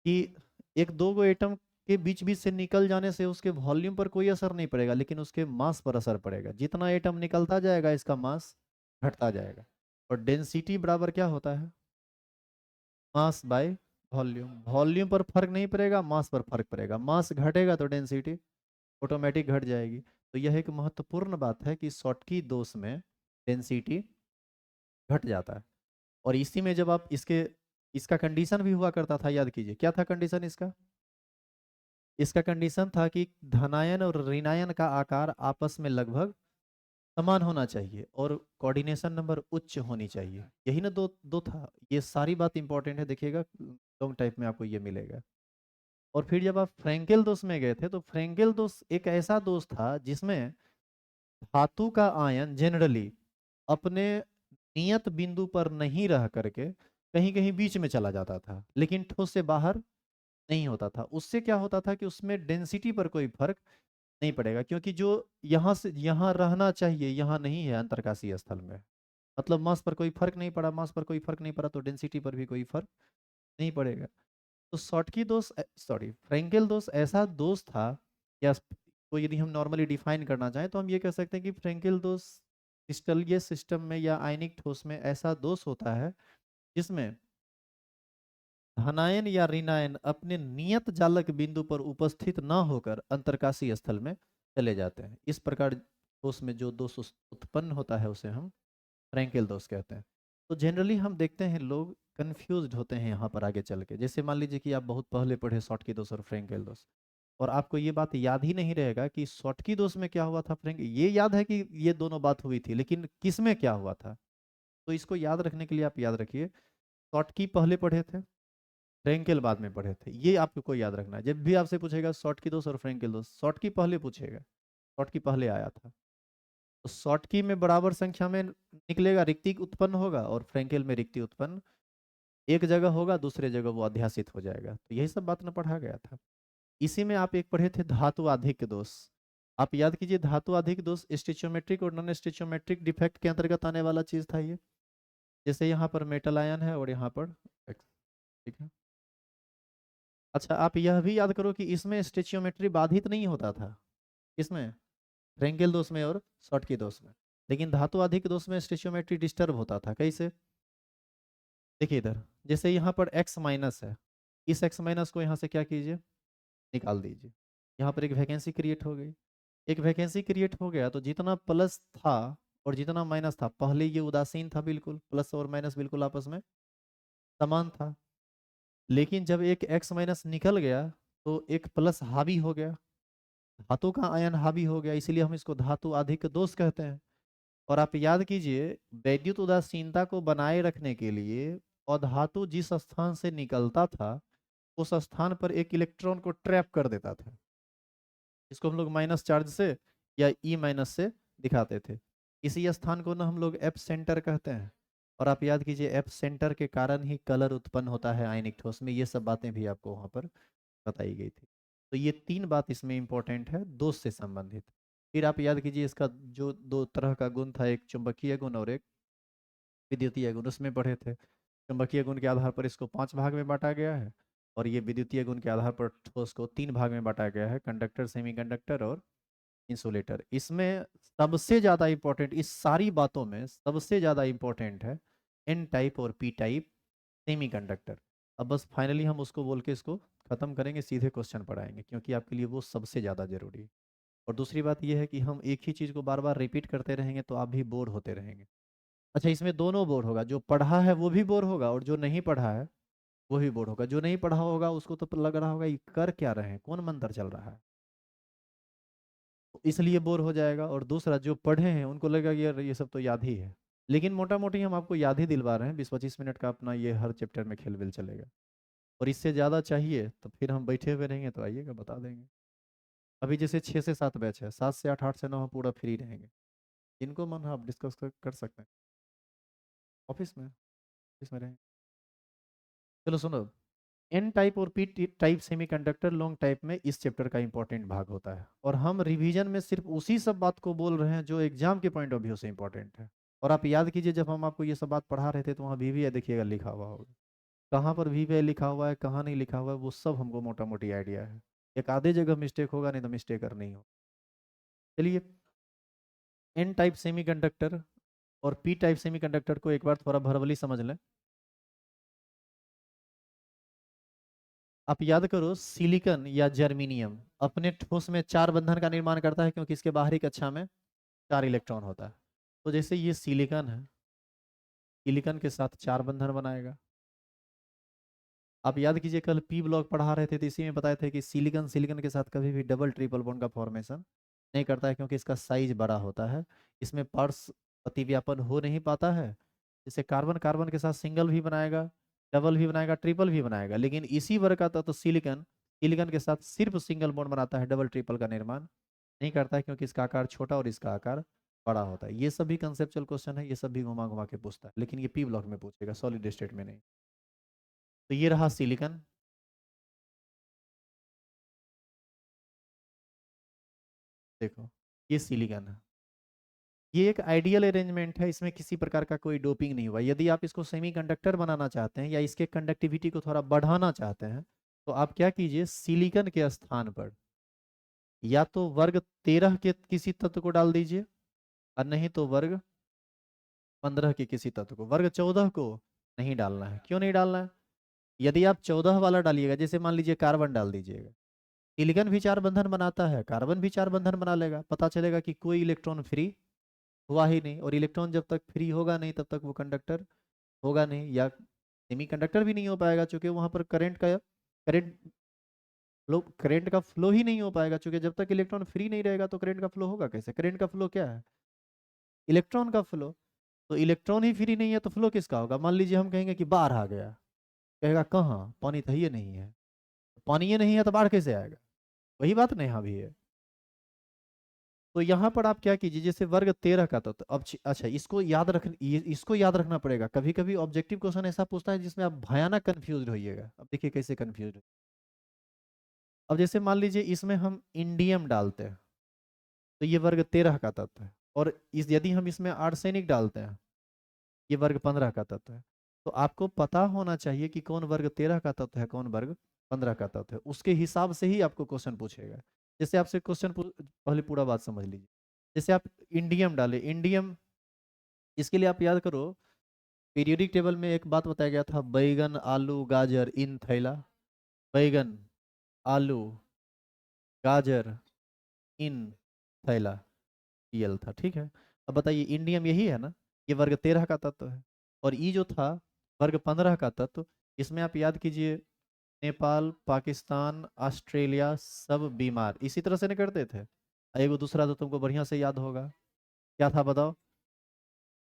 कि एक दो गो एटम के बीच बीच से निकल जाने से उसके वॉल्यूम पर कोई असर नहीं पड़ेगा, लेकिन उसके मास पर असर पड़ेगा। जितना एटम निकलता जाएगा इसका मास घटता जाएगा। और डेंसिटी बराबर क्या होता है? मास बाय वॉल्यूम, वॉल्यूम पर फर्क नहीं पड़ेगा, मास पर फर्क पड़ेगा। मास घटेगा तो डेंसिटी ऑटोमेटिक घट जाएगी। तो यह एक महत्वपूर्ण बात है कि शॉटकी दोष में डेंसिटी घट जाता है। और इसी में जब आप इसका कंडीशन भी हुआ करता था, याद कीजिए क्या था कंडीशन इसका। इसका कंडीशन था कि धनायन और ऋणायन का आकार आपस में लगभग समान होना चाहिए और कोऑर्डिनेशन नंबर उच्च होनी चाहिए। यही ना दो दो था। ये सारी बात इंपॉर्टेंट है, देखिएगा लॉन्ग टाइप में आपको ये मिलेगा। और फिर जब आप फ्रेंकेल दोष में गए थे, तो फ्रेंकेल दोष एक ऐसा दोष था जिसमें धातु का आयन जनरली अपने नियत बिंदु पर नहीं रह करके कहीं कहीं बीच में चला जाता था, लेकिन ठोस से बाहर नहीं होता था। उससे क्या होता था कि उसमें डेंसिटी पर कोई फर्क नहीं पड़ेगा, क्योंकि जो यहाँ से यहाँ रहना चाहिए यहाँ नहीं है अंतरकाशीय स्थल में। मतलब मास पर कोई फर्क नहीं पड़ा, मास पर कोई फर्क नहीं पड़ा तो डेंसिटी पर भी कोई फर्क नहीं पड़ेगा। तो शॉटकी दोष, सॉरी, फ्रेंकेल दोष ऐसा दोष था, या को यदि हम नॉर्मली डिफाइन करना चाहें तो हम ये कह सकते हैं कि फ्रेंकेल दोष क्रिस्टलीय सिस्टम में या आयनिक ठोस में ऐसा दोष होता है जिसमें धनायन या ऋणायन अपने नियत जालक बिंदु पर उपस्थित न होकर अंतरकाशीय स्थल में चले जाते हैं। इस प्रकार दोष में जो दोष उत्पन्न होता है उसे हम फ्रैंकेल दोष कहते हैं। तो जनरली हम देखते हैं लोग कंफ्यूज्ड होते हैं यहाँ पर आगे चल के। जैसे मान लीजिए कि आप बहुत पहले पढ़े शॉटकी दोष और फ्रैंकेल दोष, और आपको ये बात याद ही नहीं रहेगा कि शॉटकी दोष में क्या हुआ था, फ्रैंक ये याद है कि ये दोनों बात हुई थी, लेकिन किस में क्या हुआ था। तो इसको याद रखने के लिए आप याद रखिए, शॉटकी पहले पढ़े थे, फ्रैंकेल बाद में पढ़े थे। ये आपको याद रखना है। जब भी आपसे पूछेगा शॉटकी दोष और फ्रैंकेल दोष, शॉटकी पहले पूछेगा, शॉटकी पहले आया था। तो शॉटकी में बराबर संख्या में निकलेगा, रिक्ति उत्पन्न होगा, और फ्रैंकेल में रिक्ति उत्पन्न एक जगह होगा, दूसरे जगह वो अध्यासित हो जाएगा। तो यही सब बात न पढ़ा गया था। इसी में आप एक पढ़े थे धातु आधिक्य दोष। आप याद कीजिए, धातु आधिक्य दोष स्टिचोमेट्रिक और नॉन स्टिचोमेट्रिक डिफेक्ट के अंतर्गत आने वाला चीज था ये। जैसे यहाँ पर मेटल आयन है और यहाँ पर X, ठीक है। अच्छा, आप यह भी याद करो कि इसमें स्टिचियोमेट्री बाधित नहीं होता था। इसमें फ्रैंकेल दोष में और शॉटकी दोष में। लेकिन धातु आधिक्य दोष में स्टिचियोमेट्री डिस्टर्ब होता था। कैसे, देखिए इधर, जैसे यहाँ पर x माइनस है, इस x माइनस को यहाँ से क्या कीजिए, निकाल दीजिए। यहाँ पर एक वैकेंसी क्रिएट हो गई। एक वैकेंसी क्रिएट हो गया तो जितना प्लस था और जितना माइनस था, पहले ये उदासीन था, बिल्कुल प्लस और माइनस बिल्कुल आपस में समान था। लेकिन जब एक x माइनस निकल गया तो एक प्लस हावी हो गया, धातु का आयन हावी हो गया, इसीलिए हम इसको धातु अधिक दोष कहते हैं। और आप याद कीजिए, वैद्युत उदासीनता को बनाए रखने के लिए अधातु जिस स्थान से निकलता था उस स्थान पर एक इलेक्ट्रॉन को ट्रैप कर देता था। इसको हम लोग माइनस चार्ज से या ई माइनस से दिखाते थे। इसी स्थान को ना हम लोग एफ सेंटर कहते हैं। और आप याद कीजिए, एफ सेंटर के कारण ही कलर उत्पन्न होता है आयनिक ठोस में। ये सब बातें भी आपको वहाँ पर बताई गई थी। तो ये तीन बात इसमें इंपॉर्टेंट है दोष से संबंधित। फिर आप याद कीजिए, इसका जो दो तरह का गुण था, एक चुंबकीय गुण और एक विद्युतीय गुण, उसमें पढ़े थे। चुंबकीय गुण के आधार पर इसको 5 भाग में बांटा गया है, और ये विद्युतीय गुण के आधार पर ठोस को 3 भाग में बांटा गया है, कंडक्टर, सेमीकंडक्टर और इंसुलेटर। इसमें सबसे ज़्यादा इंपॉर्टेंट, इस सारी बातों में सबसे ज़्यादा इंपॉर्टेंट है एन टाइप और पी टाइप सेमीकंडक्टर। अब बस फाइनली हम उसको बोल के इसको खत्म करेंगे, सीधे क्वेश्चन पढ़ाएंगे, क्योंकि आपके लिए वो सबसे ज़्यादा जरूरी है। और दूसरी बात यह है कि हम एक ही चीज़ को बार बार रिपीट करते रहेंगे तो आप भी बोर होते रहेंगे। अच्छा, इसमें दोनों बोर होगा, जो पढ़ा है वो भी बोर होगा और जो नहीं पढ़ा है वो भी बोर होगा। जो नहीं पढ़ा होगा उसको तो लग रहा होगा ये कर क्या रहे हैं, कौन मंत्र चल रहा है, तो इसलिए बोर हो जाएगा। और दूसरा, जो पढ़े हैं उनको लगेगा कि यार ये सब तो याद ही है। लेकिन मोटा मोटी हम आपको याद ही दिलवा रहे हैं, 20-25 मिनट का अपना ये हर चैप्टर में खेल बिल चलेगा। और इससे ज़्यादा चाहिए तो फिर हम बैठे हुए रहेंगे, तो आइएगा बता देंगे। अभी जैसे 6 से 7 बैच है, 7 से 8, 8 से 9 हम पूरा फ्री रहेंगे। इनको मन है आप डिस्कस कर सकते हैं ऑफिस में, ऑफिस में रहेंगे। चलो सुनो, एन टाइप और P type semiconductor long type में इस चैप्टर का इंपॉर्टेंट भाग होता है। और हम रिवीजन में सिर्फ उसी सब बात को बोल रहे हैं जो एग्जाम के पॉइंट ऑफ व्यू से इंपॉर्टेंट है। और आप याद कीजिए, जब हम आपको ये सब बात पढ़ा रहे थे तो वहाँ वीवीआई देखिएगा लिखा हुआ होगा। कहाँ पर वीवीआई लिखा हुआ है, कहाँ नहीं लिखा हुआ है, वो सब हमको मोटा मोटी आइडिया है। एक आधे जगह मिस्टेक होगा, नहीं तो मिस्टेक कर नहीं हो। चलिए, एन टाइप सेमीकंडक्टर और पी टाइप सेमीकंडक्टर को एक बार थोड़ा भरवली समझ लें। आप याद करो, सिलिकॉन या जर्मेनियम अपने ठोस में 4 बंधन का निर्माण करता है, क्योंकि इसके बाहरी कक्षा में 4 इलेक्ट्रॉन होता है। तो जैसे ये सिलिकॉन है, सिलिकॉन के साथ 4 बंधन बनाएगा। आप याद कीजिए, कल पी ब्लॉक पढ़ा रहे थे तो इसी में बताए थे कि सिलिकॉन सिलिकॉन के साथ कभी भी डबल ट्रिपल बॉन्ड का फॉर्मेशन नहीं करता है, क्योंकि इसका साइज बड़ा होता है, इसमें पार्ट्स अतिव्यापन हो नहीं पाता है। जैसे कार्बन कार्बन के साथ सिंगल भी बनाएगा, डबल भी बनाएगा, ट्रिपल भी बनाएगा, लेकिन इसी वर्ग का तो सिलिकॉन सिलिकॉन के साथ सिर्फ सिंगल बॉन्ड बनाता है, डबल ट्रिपल का निर्माण नहीं करता है, क्योंकि इसका आकार छोटा और इसका आकार बड़ा होता है। ये सभी कंसेप्चुअल क्वेश्चन है, ये सभी घुमा घुमा के पूछता है, लेकिन ये पी ब्लॉक में पूछेगा, सॉलिड स्टेट में नहीं। तो ये रहा सिलिकॉन। देखो, ये सिलिकॉन है, ये एक आइडियल अरेंजमेंट है, इसमें किसी प्रकार का कोई डोपिंग नहीं हुआ। यदि आप इसको सेमीकंडक्टर बनाना चाहते हैं या इसके कंडक्टिविटी को थोड़ा बढ़ाना चाहते हैं, तो आप क्या कीजिए, सिलिकॉन के स्थान पर या तो वर्ग 13 के किसी तत्व को डाल दीजिए, और नहीं तो वर्ग 15 के किसी तत्व को। वर्ग 14 को नहीं डालना है। क्यों नहीं डालना है? यदि आप 14 वाला डालिएगा, जैसे मान लीजिए कार्बन डाल दीजिएगा, सिलिकॉन भी 4 बंधन बनाता है, कार्बन भी 4 बंधन बना लेगा, पता चलेगा कि कोई इलेक्ट्रॉन फ्री हुआ ही नहीं, और इलेक्ट्रॉन जब तक फ्री होगा नहीं तब तक वो कंडक्टर होगा नहीं, या सेमी कंडक्टर भी नहीं हो पाएगा, क्योंकि वहां पर करंट का फ्लो ही नहीं हो पाएगा, क्योंकि जब तक इलेक्ट्रॉन फ्री नहीं रहेगा तो करंट का फ्लो होगा कैसे? करंट का फ्लो क्या है? इलेक्ट्रॉन का फ्लो। तो इलेक्ट्रॉन ही फ्री नहीं है तो फ्लो किसका होगा? मान लीजिए हम कहेंगे कि बाढ़ आ गया, कहेगा कहाँ, पानी तो ये नहीं है। पानी ये नहीं है तो बाढ़ कैसे आएगा? वही बात ना यहाँ भी है। तो यहाँ पर आप क्या कीजिए, जैसे वर्ग 13 का तत्व, अब अच्छा, इसको याद रखना पड़ेगा। कभी कभी ऑब्जेक्टिव क्वेश्चन ऐसा पूछता है जिसमें आप भयानक कंफ्यूज होइएगा। अब देखिए कैसे कंफ्यूज। अब जैसे मान लीजिए इसमें हम इंडियम डालते हैं, तो ये वर्ग 13 का तत्व है, और इस यदि हम इसमें आर्सेनिक डालते हैं, ये वर्ग 15 का तत्व है। तो आपको पता होना चाहिए कि कौन वर्ग 13 का तत्व है, कौन वर्ग 15 का तत्व है, उसके हिसाब से ही आपको क्वेश्चन पूछेगा। जैसे आपसे क्वेश्चन पहले पूरा बात समझ लीजिए। जैसे आप इंडियम डाले, इंडियम, इसके लिए आप याद करो, पीरियोडिक टेबल में एक बात बताया गया था, बैगन आलू गाजर इन थैला। बैगन आलू गाजर इन थैला, यल था, ठीक है। अब बताइए, इंडियम यही है ना, ये वर्ग 13 का तत्व है। और ये जो था वर्ग 15 का तत्व, इसमें आप याद कीजिए, नेपाल पाकिस्तान ऑस्ट्रेलिया सब बीमार, इसी तरह से नहीं करते थे। एगो दूसरा तो तुमको बढ़िया से याद होगा, क्या था बताओ?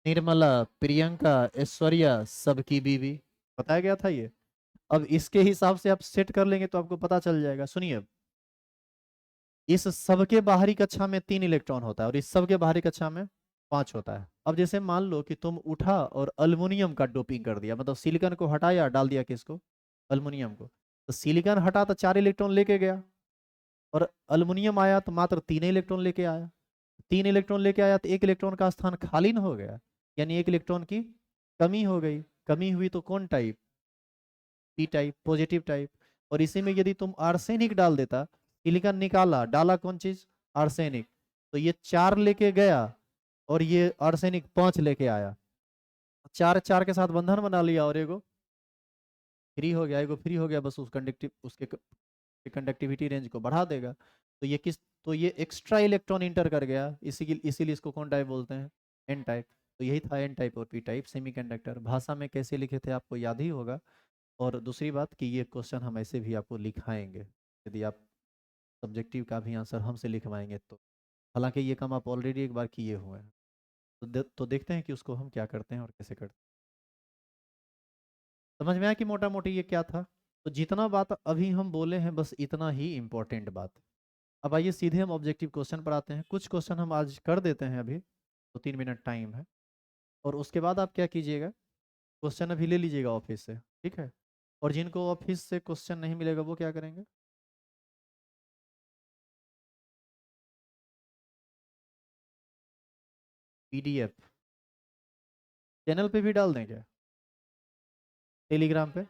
निर्मला, प्रियंका, ऐश्वर्या सबकी बीवी, बताया गया था ये। अब इसके हिसाब से आप सेट कर लेंगे तो आपको पता चल जाएगा। सुनिए, अब इस सबके बाहरी कक्षा में 3 इलेक्ट्रॉन होता है, और इस सबके बाहरी कक्षा में 5 होता है। अब जैसे मान लो कि तुम उठा और अल्युमिनियम का डोपिंग कर दिया, मतलब सिलिकॉन को हटाया, डाल दिया किसको? अल्युमिनियम को। तो सिलिकॉन हटा तो 4 इलेक्ट्रॉन लेके गया, और अल्युमिनियम आया तो मात्र 3 इलेक्ट्रॉन लेके आया। 3 इलेक्ट्रॉन लेके आया तो 1 इलेक्ट्रॉन का स्थान खाली ना हो गया, यानी 1 इलेक्ट्रॉन की कमी हो गई। कमी हुई तो कौन type? P type, positive type. और इसी में यदि तुम आर्सेनिक डाल देता, सिलिकॉन निकाला, डाला कौन चीज? आर्सेनिक। तो ये 4 लेके गया, और ये आर्सेनिक 5 लेके आया। 4 4 के साथ बंधन बना लिया, और एगो फ्री हो गया, एगो फ्री हो गया, बस उसके कंडक्टिविटी रेंज को बढ़ा देगा। तो ये एक्स्ट्रा इलेक्ट्रॉन इंटर कर गया, इसीलिए इसको कौन टाइप बोलते हैं? N type. तो यही था एन टाइप और पी टाइप सेमीकंडक्टर। भाषा में कैसे लिखे थे आपको याद ही होगा। और दूसरी बात कि ये क्वेश्चन हम ऐसे भी आपको लिखाएंगे, यदि आप सब्जेक्टिव का भी आंसर हमसे लिखवाएंगे तो। हालांकि ये काम आप ऑलरेडी एक बार किए हुए हैं, तो देखते हैं कि उसको हम क्या करते हैं और कैसे करते हैं। समझ में आया कि मोटा मोटी ये क्या था? तो जितना बात अभी हम बोले हैं, बस इतना ही इम्पोर्टेंट बात। अब आइए सीधे हम ऑब्जेक्टिव क्वेश्चन पर आते हैं। कुछ क्वेश्चन हम आज कर देते हैं, अभी तो 3 मिनट टाइम है, और उसके बाद आप क्या कीजिएगा, क्वेश्चन अभी ले लीजिएगा ऑफिस से, ठीक है। और जिनको ऑफिस से क्वेश्चन नहीं मिलेगा वो क्या करेंगे? पीडीएफ चैनल पे भी डाल दें क्या? टेलीग्राम पे?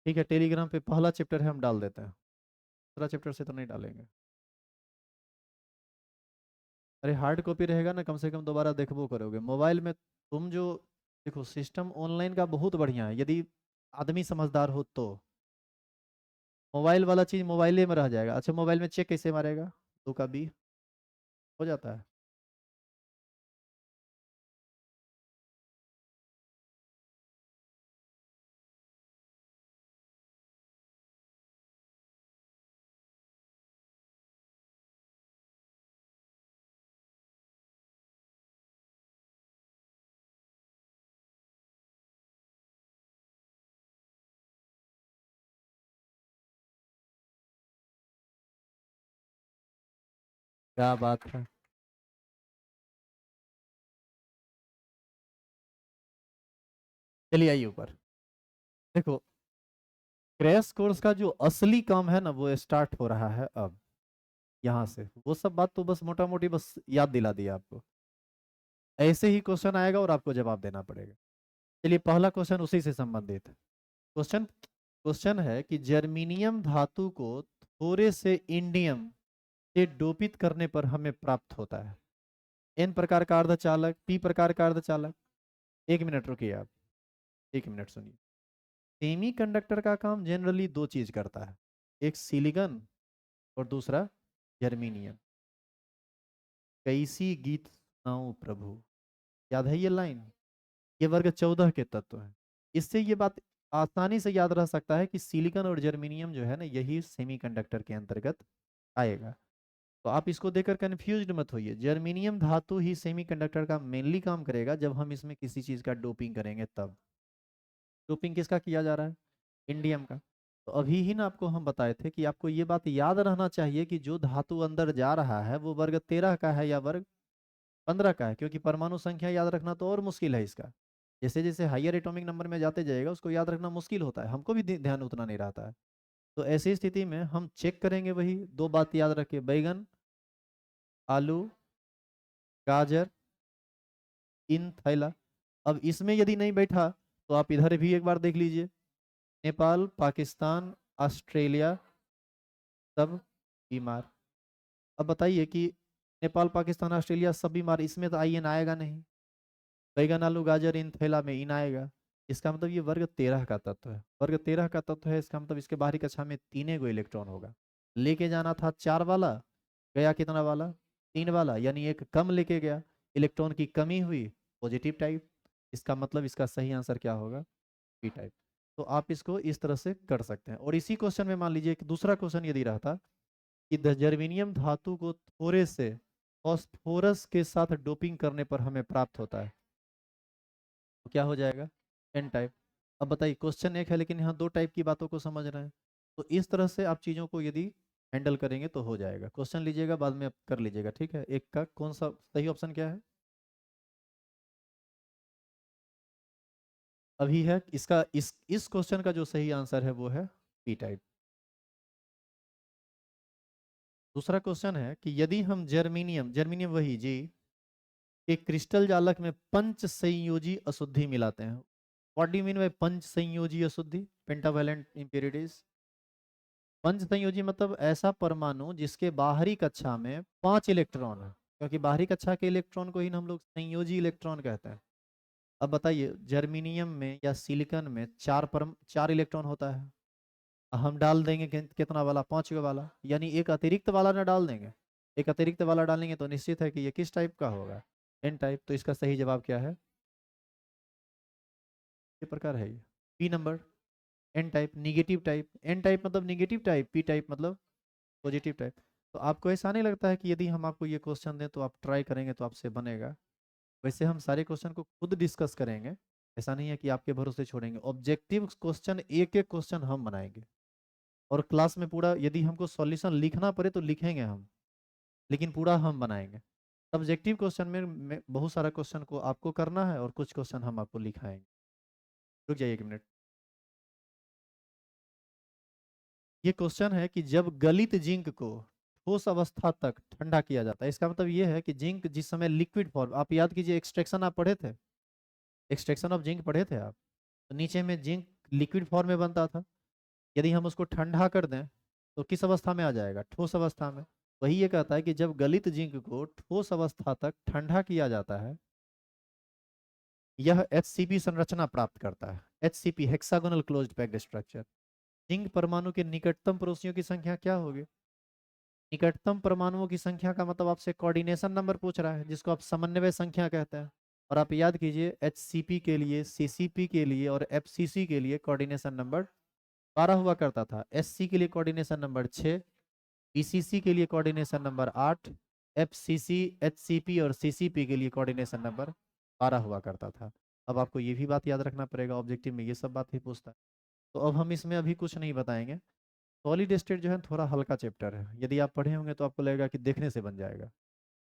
ठीक है, टेलीग्राम पे पहला चैप्टर है, हम डाल देते हैं। दूसरा चैप्टर से तो नहीं डालेंगे। अरे हार्ड कॉपी रहेगा ना, कम से कम दोबारा देखबो करोगे। मोबाइल में तुम जो, देखो सिस्टम ऑनलाइन का बहुत बढ़िया है, यदि आदमी समझदार हो तो। मोबाइल वाला चीज मोबाइल में रह जाएगा। अच्छा, मोबाइल में चेक कैसे मारेगा? 2 का 20 हो जाता है। क्या बात है। चलिए आइए ऊपर। देखो, क्रैश कोर्स का जो असली काम है ना, वो स्टार्ट हो रहा है अब। यहाँ से वो सब बात तो बस मोटा मोटी बस याद दिला दिया आपको। ऐसे ही क्वेश्चन आएगा और आपको जवाब देना पड़ेगा। चलिए, पहला क्वेश्चन उसी से संबंधित है। क्वेश्चन क्वेश्चन है कि जर्मीनियम धातु को थोड़े से इंडियम से डोपित करने पर हमें प्राप्त होता है एन प्रकार का अर्धचालक, पी प्रकार का अर्धचालक। 1 मिनट रुकिए आप, 1 मिनट सुनिए। सेमी कंडक्टर का काम जनरली दो चीज करता है, एक सिलिकॉन और दूसरा जर्मीनियम। कैसी गीत सुनाऊं प्रभु, याद है ये लाइन? ये वर्ग 14 के तत्व हैं। इससे ये बात आसानी से याद रह सकता है कि सिलिकॉन और जर्मीनियम जो है ना, यही सेमीकंडक्टर के अंतर्गत आएगा। तो आप इसको देखकर कंफ्यूज्ड मत होइए। जर्मीनियम धातु ही सेमीकंडक्टर का मेनली काम करेगा जब हम इसमें किसी चीज का डोपिंग करेंगे तब। डोपिंग किसका किया जा रहा है? इंडियम का। तो अभी ही ना आपको हम बताए थे कि आपको ये बात याद रहना चाहिए कि जो धातु अंदर जा रहा है वो वर्ग 13 का है या वर्ग 15 का है, क्योंकि परमाणु संख्या याद रखना तो और मुश्किल है इसका। जैसे जैसे हायर एटॉमिक नंबर में जाते जाएगा उसको याद रखना मुश्किल होता है, हमको भी ध्यान उतना नहीं रहता है। तो ऐसी स्थिति में हम चेक करेंगे, वही 2 बात याद रखें, बैगन, आलू, गाजर, इन थैला। अब इसमें यदि नहीं बैठा तो आप इधर भी एक बार देख लीजिए। नेपाल, पाकिस्तान, ऑस्ट्रेलिया, सब बीमार। अब बताइए कि नेपाल, पाकिस्तान, ऑस्ट्रेलिया सब बीमार, इसमें तो आईएन आएगा नहीं। बैगन, आलू, गाजर, इन थैला में इन आएगा। इसका मतलब ये वर्ग 13 का तत्व है। वर्ग 13 का तत्व है, इसका मतलब इसके बाहरी कक्षा में 3 गो इलेक्ट्रॉन होगा। लेके जाना था 4 वाला, गया कितना वाला? 3 वाला, यानी एक कम लेके गया, इलेक्ट्रॉन की कमी हुई, पॉजिटिव टाइप। इसका मतलब इसका सही आंसर क्या होगा? P type. तो आप इसको इस तरह से कर सकते हैं। और इसी क्वेश्चन में मान लीजिए कि दूसरा क्वेश्चन यदि रहता कि जर्मेनियम धातु को थोड़े से फॉस्फोरस के साथ डोपिंग करने पर हमें प्राप्त होता है, तो क्या हो जाएगा? N type. अब बताइए, क्वेश्चन एक है लेकिन यहाँ 2 टाइप की बातों को समझ रहे हैं। तो इस तरह से आप चीज़ों को यदि हैंडल करेंगे तो हो जाएगा। क्वेश्चन लीजिएगा, बाद में आप कर लीजिएगा, ठीक है? एक का कौन सा सही ऑप्शन क्या है? अभी है इसका, इस क्वेश्चन का जो सही आंसर है वो है पी टाइप। दूसरा क्वेश्चन है कि यदि हम जर्मीनियम जर्मीनियम वही जी एक क्रिस्टल जालक में पंच संयोजी अशुद्धि मिलाते हैं। व्हाट डू मीन बाय पंच संयोजी अशुद्धि? Pentavalent impurities. पंच संयोजी मतलब ऐसा परमाणु जिसके बाहरी कक्षा में 5 इलेक्ट्रॉन है, क्योंकि बाहरी कक्षा के इलेक्ट्रॉन को ही हम लोग संयोजी इलेक्ट्रॉन कहते हैं। अब बताइए, जर्मीनियम में या सिलिकॉन में 4 इलेक्ट्रॉन होता है। हम डाल देंगे कितना वाला? 5 वाला, यानी एक अतिरिक्त वाला ना डाल देंगे। एक अतिरिक्त वाला डालेंगे तो निश्चित है कि ये किस टाइप का होगा? N type. तो इसका सही जवाब क्या है? ये प्रकार है ये P number. N type negative type, N type मतलब निगेटिव टाइप, पी टाइप मतलब पॉजिटिव टाइप। तो आपको ऐसा नहीं लगता है कि यदि हम आपको ये क्वेश्चन दें तो आप ट्राई करेंगे तो आपसे बनेगा? वैसे हम सारे क्वेश्चन को खुद डिस्कस करेंगे, ऐसा नहीं है कि आपके भरोसे छोड़ेंगे। ऑब्जेक्टिव क्वेश्चन, एक एक क्वेश्चन हम बनाएंगे और क्लास में पूरा यदि हमको सॉल्यूशन लिखना पड़े तो लिखेंगे हम, लेकिन पूरा हम बनाएंगे। सब्जेक्टिव क्वेश्चन में बहुत सारा क्वेश्चन को आपको करना है और कुछ क्वेश्चन हम आपको लिखाएंगे। रुक जाइए 1 मिनट। ये क्वेश्चन है कि जब गलित जिंक को ठोस अवस्था तक ठंडा किया जाता है, इसका मतलब ये है कि जिंक जिस समय लिक्विड फॉर्म, आप याद कीजिए एक्सट्रैक्शन आप पढ़े थे, एक्सट्रैक्शन ऑफ जिंक पढ़े थे आप। तो नीचे में जिंक लिक्विड फॉर्म में बनता था, यदि हम उसको ठंडा कर दें तो किस अवस्था में आ जाएगा? ठोस अवस्था में। वही ये कहता है कि जब गलित जिंक को ठोस अवस्था तक ठंडा किया जाता है, यह HCP संरचना प्राप्त करता है। HCP hexagonal closed packed structure. Zinc परमाणु के निकटतम पड़ोसियों की संख्या क्या होगी? निकटतम परमाणुओं की संख्या का मतलब आपसे कोऑर्डिनेशन नंबर पूछ रहा है, जिसको आप समन्वय संख्या कहते हैं। और आप याद कीजिए HCP के लिए, CCP के लिए और FCC के लिए कोऑर्डिनेशन नंबर 12 हुआ करता था। SC के लिए कोऑर्डिनेशन नंबर 6, PCC के लिए कोऑर्डिनेशन नंबर 8, FCC, HCP और CCP के लिए कोऑर्डिनेशन नंबर 12 हुआ करता था। अब आपको ये भी बात याद रखना पड़ेगा, ऑब्जेक्टिव में ये सब बात ही पूछता है। तो अब हम इसमें अभी कुछ नहीं बताएंगे। सॉलिड स्टेट जो है थोड़ा हल्का चैप्टर है, यदि आप पढ़े होंगे तो आपको लगेगा कि देखने से बन जाएगा।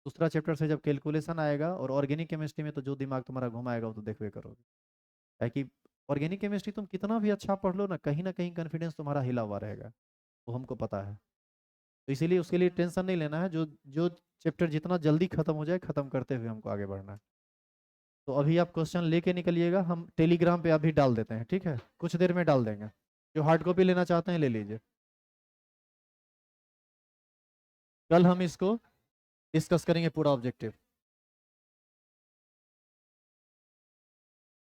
दूसरा चैप्टर से जब कैलकुलेशन आएगा और ऑर्गेनिक केमिस्ट्री में तो जो दिमाग तुम्हारा घुमाएगा वो तो देखवे करोगे। है कि ऑर्गेनिक केमिस्ट्री तुम कितना भी अच्छा पढ़ लो ना कहीं कॉन्फिडेंस तुम्हारा हिला हुआ रहेगा, वो हमको पता है। तो इसीलिए उसके लिए टेंशन नहीं लेना है, जो जो चैप्टर जितना जल्दी खत्म हो जाए खत्म करते हुए हमको आगे बढ़ना है। तो अभी आप क्वेश्चन लेके निकलिएगा, हम टेलीग्राम पे अभी डाल देते हैं, ठीक है? कुछ देर में डाल देंगे। जो हार्ड कॉपी लेना चाहते हैं ले लीजिए। कल हम इसको डिस्कस करेंगे पूरा ऑब्जेक्टिव।